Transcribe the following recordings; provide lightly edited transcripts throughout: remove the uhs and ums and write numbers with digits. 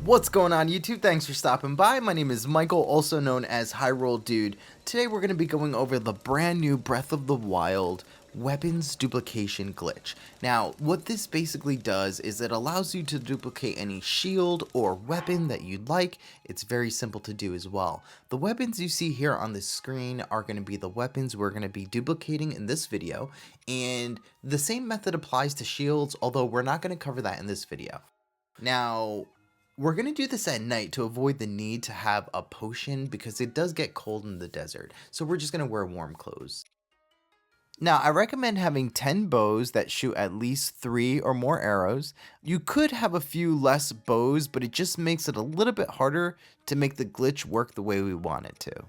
What's going on YouTube? Thanks for stopping by. My name is Michael, also known as Hyrule Dude. Today we're going to be going over the brand new Breath of the Wild weapons duplication glitch. Now, what this basically does is it allows you to duplicate any shield or weapon that you'd like. It's very simple to do as well. The weapons you see here on the screen are going to be the weapons we're going to be duplicating in this video, and the same method applies to shields, although we're not going to cover that in this video. Now, we're going to do this at night to avoid the need to have a potion because it does get cold in the desert. So we're just going to wear warm clothes. Now, I recommend having 10 bows that shoot at least 3 or more arrows. You could have a few less bows, but it just makes it a little bit harder to make the glitch work the way we want it to.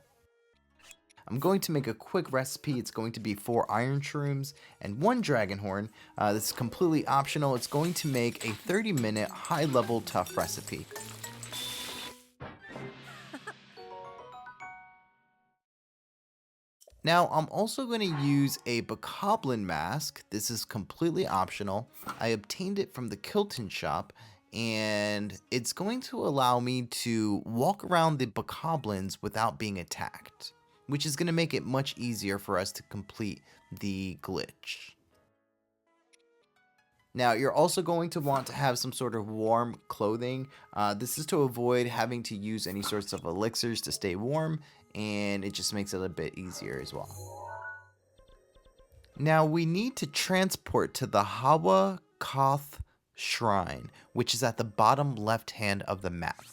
I'm going to make a quick recipe. It's going to be 4 iron shrooms and 1 dragon horn. This is completely optional. It's going to make a 30-minute high-level tough recipe. Now, I'm also going to use a bokoblin mask. This is completely optional. I obtained it from the Kilton shop, and it's going to allow me to walk around the bokoblins without being attacked, which is going to make it much easier for us to complete the glitch. Now, you're also going to want to have some sort of warm clothing. This is to avoid having to use any sorts of elixirs to stay warm, and it just makes it a bit easier as well. Now, we need to transport to the Hawa Koth Shrine, which is at the bottom left hand of the map.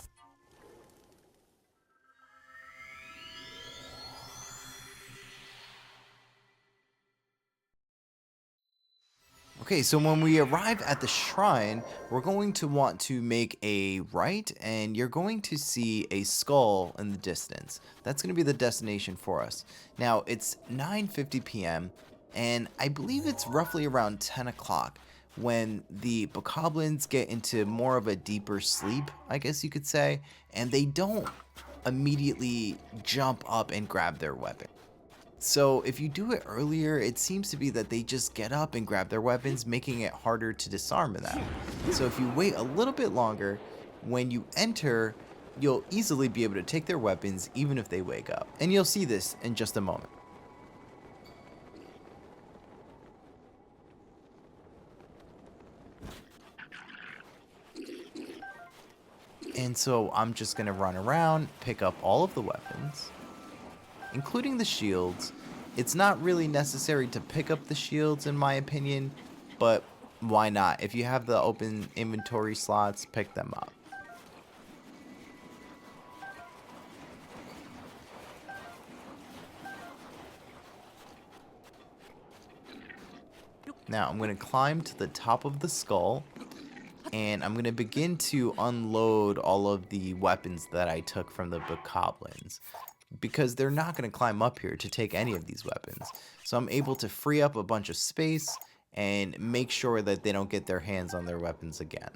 Okay, so when we arrive at the shrine, we're going to want to make a right, and you're going to see a skull in the distance. That's going to be the destination for us. Now, it's 9:50 p.m., and I believe it's roughly around 10 o'clock when the bokoblins get into more of a deeper sleep, I guess you could say, and they don't immediately jump up and grab their weapon. So if you do it earlier, it seems to be that they just get up and grab their weapons, making it harder to disarm them. So if you wait a little bit longer, when you enter, you'll easily be able to take their weapons even if they wake up. And you'll see this in just a moment. And so I'm just going to run around, pick up all of the weapons, including the shields. It's not really necessary to pick up the shields in my opinion, but why not? If you have the open inventory slots, pick them up. Now I'm going to climb to the top of the skull, and I'm going to begin to unload all of the weapons that I took from the bokoblins, because they're not going to climb up here to take any of these weapons. So I'm able to free up a bunch of space and make sure that they don't get their hands on their weapons again.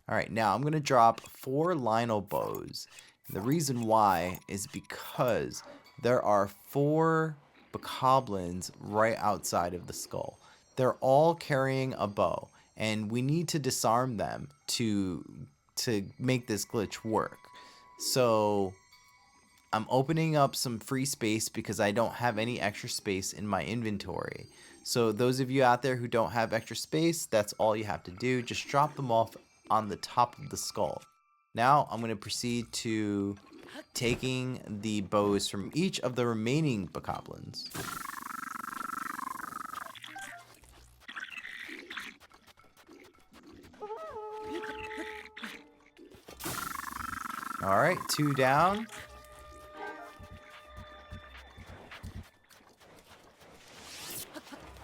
Alright, now I'm going to drop 4 Lynel bows. The reason why is because there are 4 bokoblins right outside of the skull. They're all carrying a bow, and we need to disarm them to make this glitch work. So I'm opening up some free space because I don't have any extra space in my inventory. So those of you out there who don't have extra space, that's all you have to do. Just drop them off on the top of the skull. Now I'm going to proceed to taking the bows from each of the remaining bokoblins. Alright, 2 down.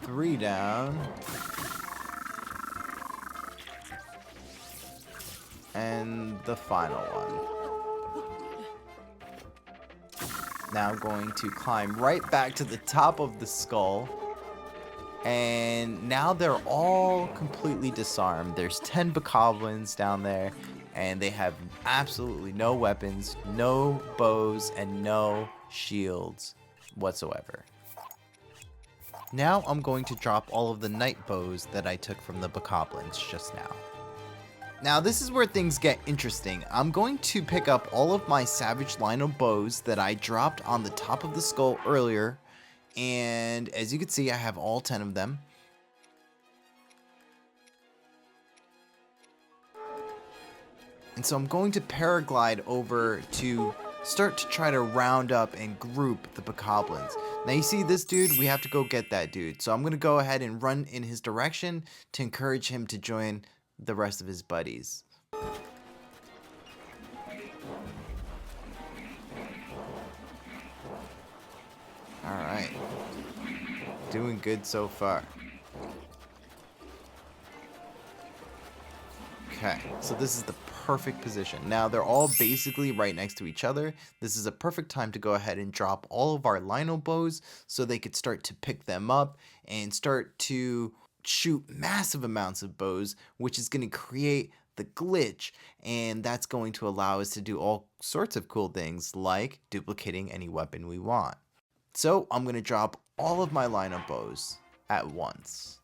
Three down. And the final one. Now I'm going to climb right back to the top of the skull, and now they're all completely disarmed. There's 10 bokoblins down there, and they have absolutely no weapons, no bows, and no shields whatsoever. Now I'm going to drop all of the night bows that I took from the BOKOBLINS just now. Now this is where things get interesting. I'm going to pick up all of my Savage Lynel bows that I dropped on the top of the skull earlier, and as you can see, I have all 10 of them. And so I'm going to paraglide over to start to try to round up and group the BOKOBLINS. Now you see this dude, we have to go get that dude. So I'm going to go ahead and run in his direction to encourage him to join the rest of his buddies. Alright. Doing good so far. Okay, so this is the perfect position. Now they're all basically right next to each other. This is a perfect time to go ahead and drop all of our Lynel bows so they could start to pick them up and start to shoot massive amounts of bows, which is going to create the glitch, and that's going to allow us to do all sorts of cool things like duplicating any weapon we want. So I'm going to drop all of my Lynel bows at once.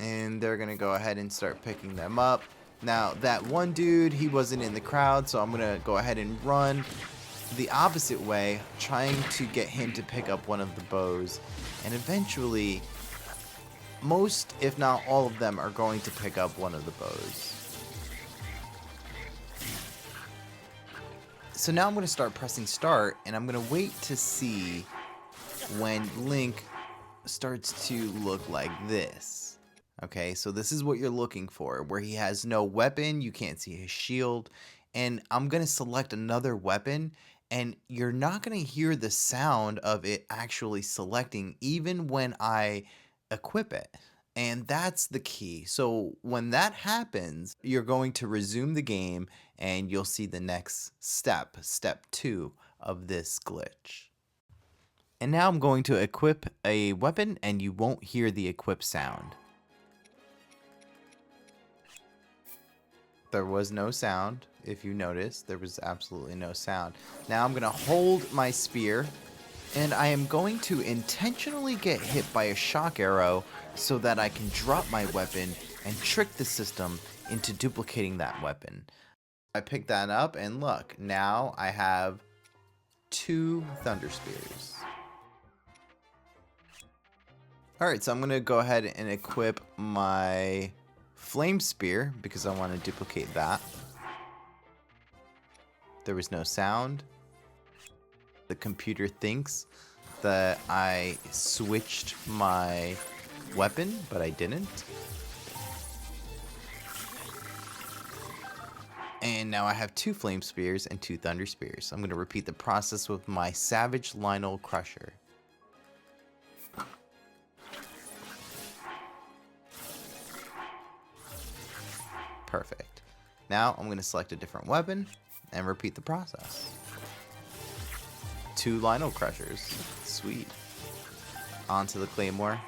And they're gonna go ahead and start picking them up. Now that one dude, he wasn't in the crowd, so I'm gonna go ahead and run the opposite way, trying to get him to pick up one of the bows. And eventually, most, if not all of them, are going to pick up one of the bows. So now I'm gonna start pressing start, and I'm gonna wait to see when Link starts to look like this. Okay, so this is what you're looking for, where he has no weapon, you can't see his shield, and I'm going to select another weapon, and you're not going to hear the sound of it actually selecting even when I equip it. And that's the key. So when that happens, you're going to resume the game, and you'll see the next step, step 2 of this glitch. And now I'm going to equip a weapon, and you won't hear the equip sound. There was no sound. If you notice, there was absolutely no sound. Now I'm going to hold my spear, and I am going to intentionally get hit by a shock arrow so that I can drop my weapon and trick the system into duplicating that weapon. I pick that up, and look, now I have 2 Thunder Spears. Alright, so I'm going to go ahead and equip my Flame Spear because I want to duplicate that. There was no sound. The computer thinks that I switched my weapon, but I didn't. And now I have 2 Flame Spears and 2 Thunder Spears. I'm going to repeat the process with my Savage Lynel Crusher. Perfect. Now I'm going to select a different weapon and repeat the process. 2 Lynel Crushers. Sweet. Onto the Claymore.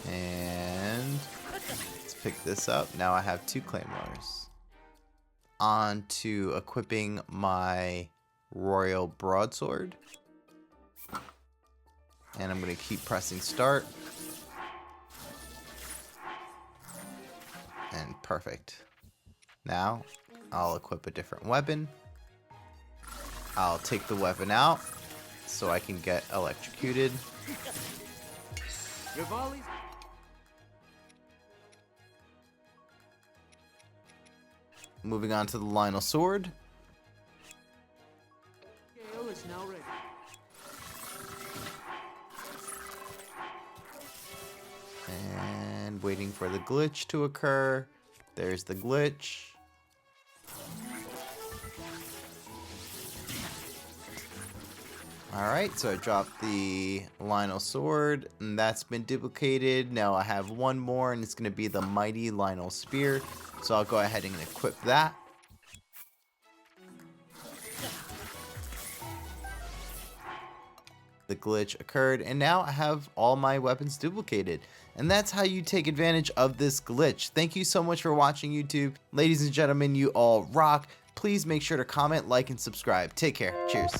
And let's pick this up. Now I have 2 Claymores. On to equipping my Royal Broadsword. And I'm going to keep pressing start. And perfect. Now I'll equip a different weapon. I'll take the weapon out so I can get electrocuted. Moving on to the Lynel Sword. And waiting for the glitch to occur. There's the glitch. Alright, so I dropped the Lynel sword, and that's been duplicated. Now I have one more, and it's going to be the mighty Lynel spear. So I'll go ahead and equip that. The glitch occurred, and now I have all my weapons duplicated. And that's how you take advantage of this glitch. Thank you so much for watching, YouTube. Ladies and gentlemen, you all rock. Please make sure to comment, like, and subscribe. Take care. Cheers.